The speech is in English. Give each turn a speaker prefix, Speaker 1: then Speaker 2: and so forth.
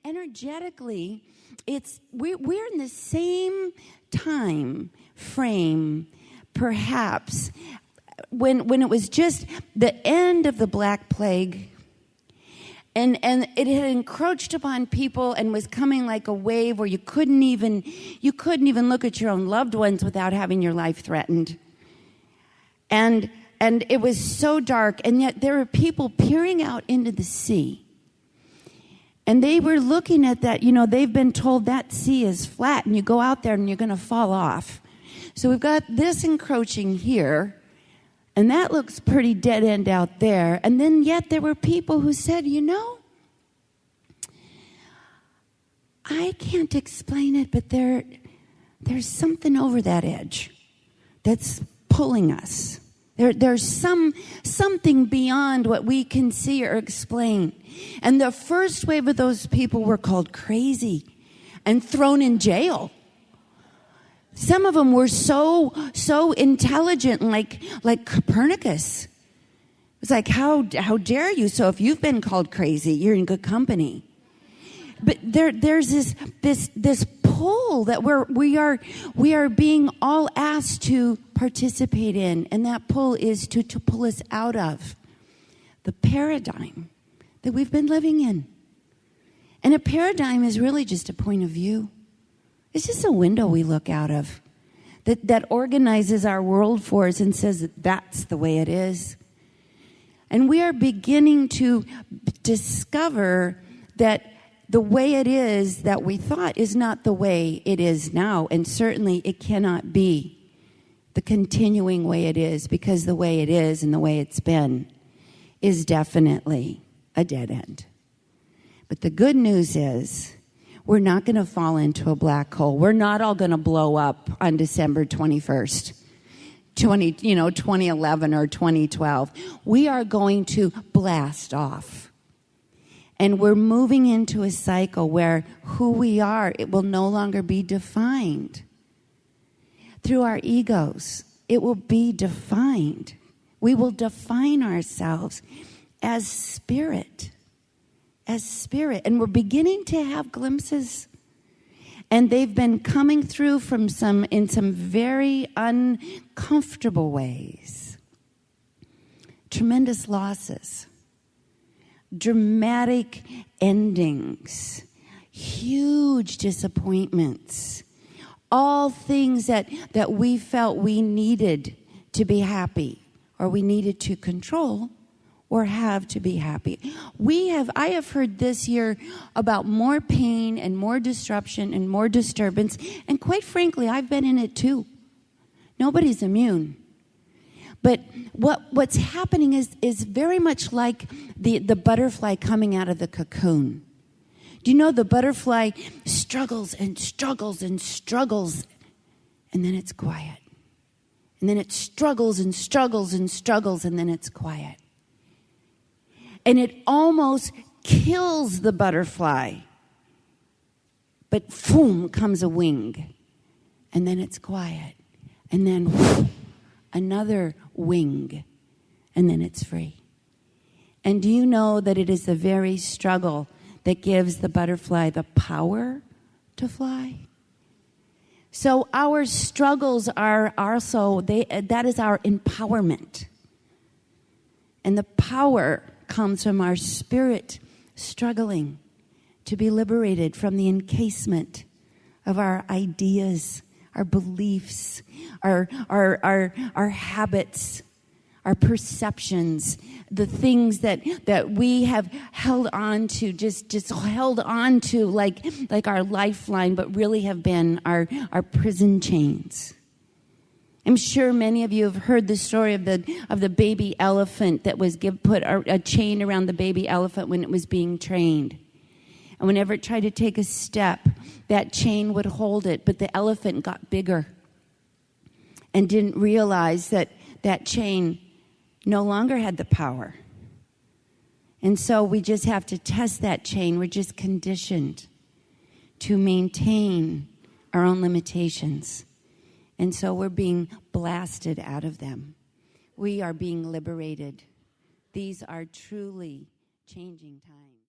Speaker 1: energetically, we're in the same time frame, perhaps, when it was just the end of the Black Plague, and it had encroached upon people and was coming like a wave where you couldn't even look at your own loved ones without having your life threatened. And it was so dark, and yet there were people peering out into the sea. And they were looking at that, they've been told that sea is flat, and you go out there and you're going to fall off. So we've got this encroaching here, and that looks pretty dead end out there. And then yet there were people who said, I can't explain it, but there's something over that edge that's pulling us. There's something beyond what we can see or explain. And the first wave of those people were called crazy and thrown in jail. Some of them were so intelligent, like Copernicus. It was like, how dare you? So if you've been called crazy, you're in good company. But there's this pull that we are being all asked to participate in, and that pull is to pull us out of the paradigm that we've been living in. And a paradigm is really just a point of view. It's just a window we look out of that organizes our world for us and says that that's the way it is. And we are beginning to discover that the way it is that we thought is not the way it is now. And certainly it cannot be the continuing way it is, because the way it is and the way it's been is definitely a dead end. But the good news is we're not going to fall into a black hole. We're not all going to blow up on December 21st, 2011 or 2012. We are going to blast off. And we're moving into a cycle where who we are, it will no longer be defined through our egos. It will be defined. We will define ourselves as spirit. And we're beginning to have glimpses. And they've been coming through in some very uncomfortable ways. Tremendous losses. Dramatic endings, huge disappointments, all things that we felt we needed to be happy, or we needed to control or have to be happy. I have heard this year about more pain and more disruption and more disturbance, and quite frankly, I've been in it too. Nobody's immune. But what's happening is very much like the butterfly coming out of the cocoon. Do you know the butterfly struggles and struggles and struggles, and then it's quiet. And then it struggles and struggles and struggles, and then it's quiet. And it almost kills the butterfly. But boom, comes a wing. And then it's quiet. And then whoosh, another wing, and then it's free. And do you know that it is the very struggle that gives the butterfly the power to fly? So our struggles are also, that is our empowerment. And the power comes from our spirit struggling to be liberated from the encasement of our ideas, our beliefs, our habits, our perceptions, the things that we have held on to, just held on to like our lifeline, but really have been our prison chains. I'm sure many of you have heard the story of the baby elephant that was put a chain around the baby elephant when it was being trained. And whenever it tried to take a step, that chain would hold it, but the elephant got bigger and didn't realize that chain no longer had the power. And so we just have to test that chain. We're just conditioned to maintain our own limitations. And so we're being blasted out of them. We are being liberated. These are truly changing times.